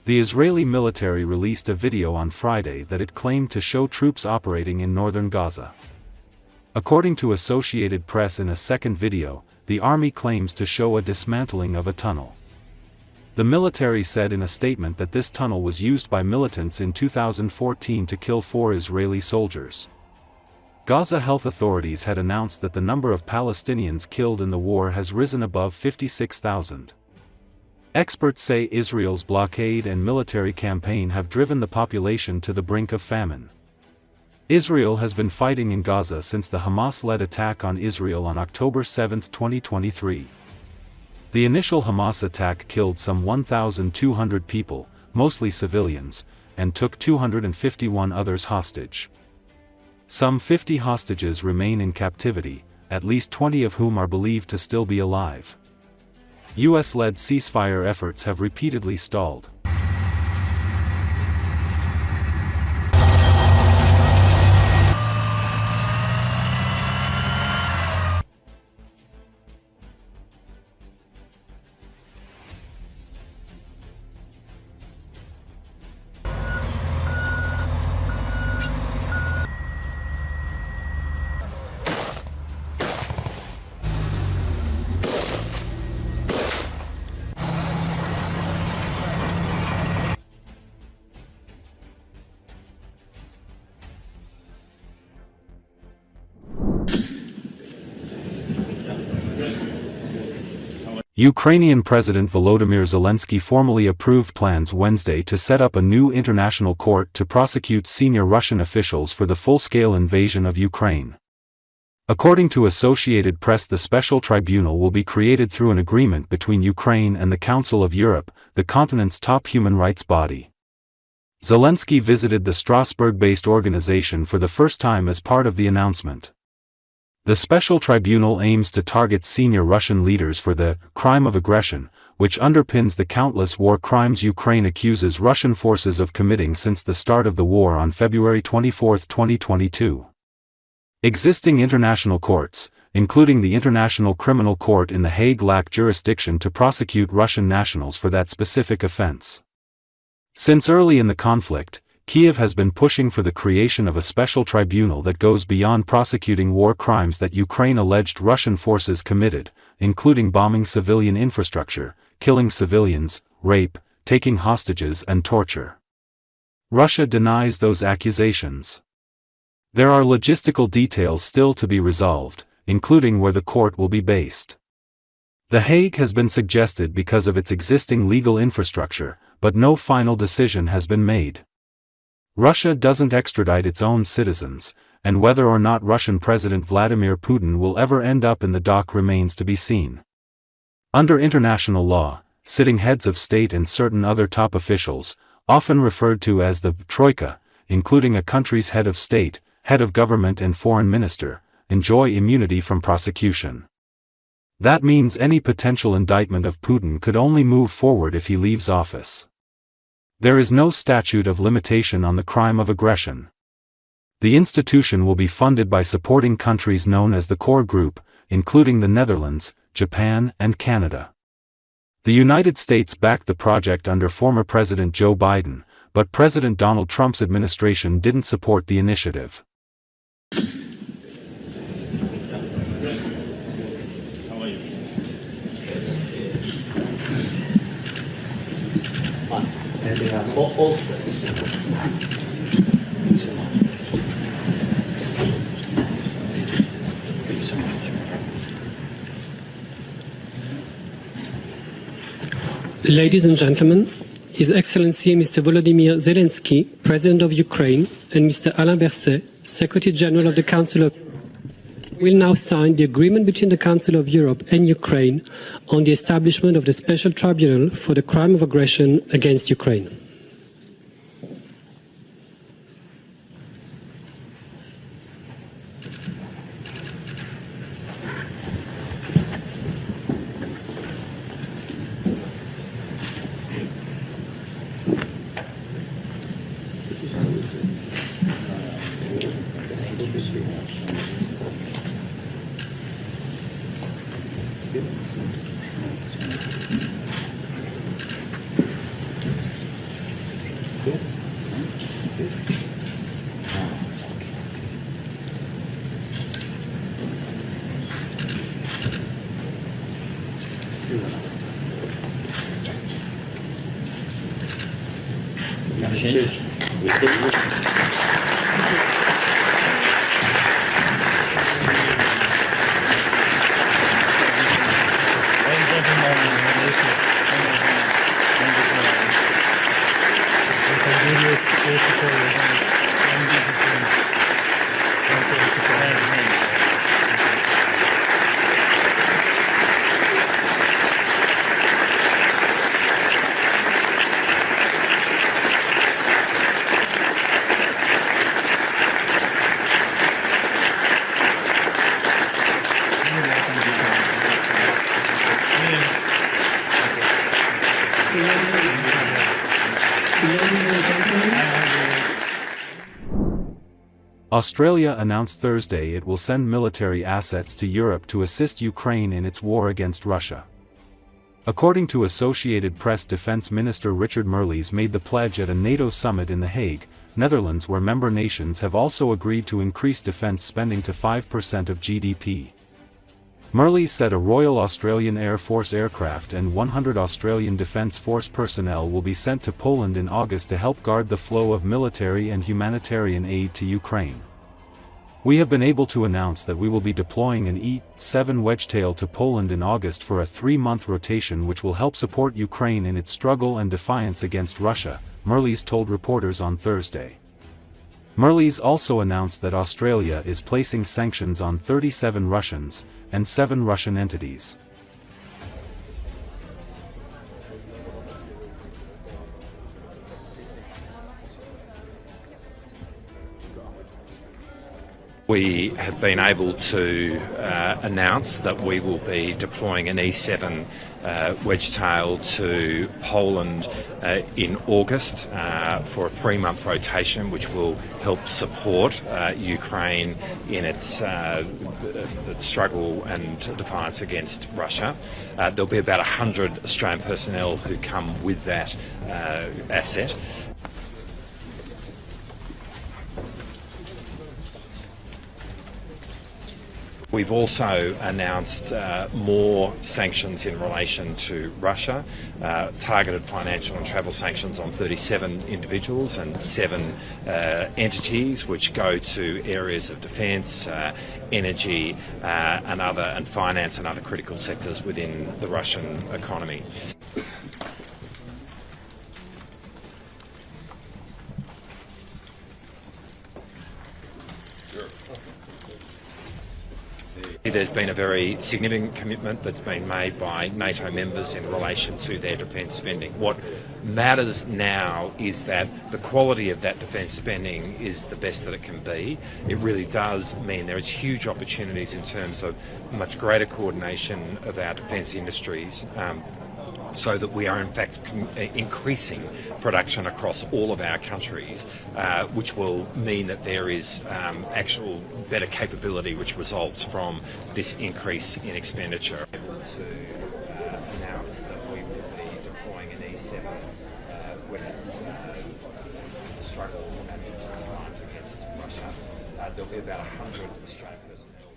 The Israeli military released a video on Friday that it claimed to show troops operating in northern Gaza. According to Associated Press, in a second video, the army claims to show a dismantling of a tunnel. The military said in a statement that this tunnel was used by militants in 2014 to kill 4 Israeli soldiers. Gaza health authorities had announced that the number of Palestinians killed in the war has risen above 56,000. Experts say Israel's blockade and military campaign have driven the population to the brink of famine. Israel has been fighting in Gaza since the Hamas-led attack on Israel on October 7, 2023. The initial Hamas attack killed some 1,200 people, mostly civilians, and took 251 others hostage. Some 50 hostages remain in captivity, at least 20 of whom are believed to still be alive. US-led ceasefire efforts have repeatedly stalled. Ukrainian President Volodymyr Zelensky formally approved plans Wednesday to set up a new international court to prosecute senior Russian officials for the full-scale invasion of Ukraine. According to Associated Press, the special tribunal will be created through an agreement between Ukraine and the Council of Europe, the continent's top human rights body. Zelensky visited the Strasbourg-based organization for the first time as part of the announcement. The special tribunal aims to target senior Russian leaders for the crime of aggression, which underpins the countless war crimes Ukraine accuses Russian forces of committing since the start of the war on February 24, 2022. Existing international courts, including the International Criminal Court in The Hague, lack jurisdiction to prosecute Russian nationals for that specific offense. Since early in the conflict, Kiev has been pushing for the creation of a special tribunal that goes beyond prosecuting war crimes that Ukraine alleged Russian forces committed, including bombing civilian infrastructure, killing civilians, rape, taking hostages and torture. Russia denies those accusations. There are logistical details still to be resolved, including where the court will be based. The Hague has been suggested because of its existing legal infrastructure, but no final decision has been made. Russia doesn't extradite its own citizens, and whether or not Russian President Vladimir Putin will ever end up in the dock remains to be seen. Under international law, sitting heads of state and certain other top officials, often referred to as the Troika, including a country's head of state, head of government and foreign minister, enjoy immunity from prosecution. That means any potential indictment of Putin could only move forward if he leaves office. There is no statute of limitation on the crime of aggression. The institution will be funded by supporting countries known as the Core Group, including the Netherlands, Japan, and Canada. The United States backed the project under former President Joe Biden, but President Donald Trump's administration didn't support the initiative. And they have all friends. Ladies and gentlemen, His Excellency Mr. Volodymyr Zelensky, President of Ukraine, and Mr. Alain Berset, Secretary General of the Council of Europe, will now sign the agreement between the Council of Europe and Ukraine on the establishment of the Special Tribunal for the crime of aggression against Ukraine. Australia announced Thursday it will send military assets to Europe to assist Ukraine in its war against Russia. According to Associated Press, Defence Minister Richard Marles made the pledge at a NATO summit in The Hague, Netherlands, where member nations have also agreed to increase defence spending to 5% of GDP. Marles said a Royal Australian Air Force aircraft and 100 Australian Defence Force personnel will be sent to Poland in August to help guard the flow of military and humanitarian aid to Ukraine. We have been able to announce that we will be deploying an E-7 Wedgetail to Poland in August for a 3-month rotation which will help support Ukraine in its struggle and defiance against Russia, Marles told reporters on Thursday. Marles also announced that Australia is placing sanctions on 37 Russians and 7 Russian entities. We have been able to announce that we will be deploying an E-7 Wedgetail to Poland in August for a 3-month rotation, which will help support Ukraine in its struggle and defiance against Russia. There'll be about 100 Australian personnel who come with that asset. We've also announced more sanctions in relation to Russia, targeted financial and travel sanctions on 37 individuals and 7 entities, which go to areas of defence, energy, and finance and other critical sectors within the Russian economy. There's been a very significant commitment that's been made by NATO members in relation to their defence spending. What matters now is that the quality of that defence spending is the best that it can be. It really does mean there is huge opportunities in terms of much greater coordination of our defence industries, so that we are in fact increasing production across all of our countries, which will mean that there is actual better capability which results from this increase in expenditure. I'm able to announce that we will be deploying an E-7 when it's struggle and defiance against Russia. There'll be about 100 Australian personnel.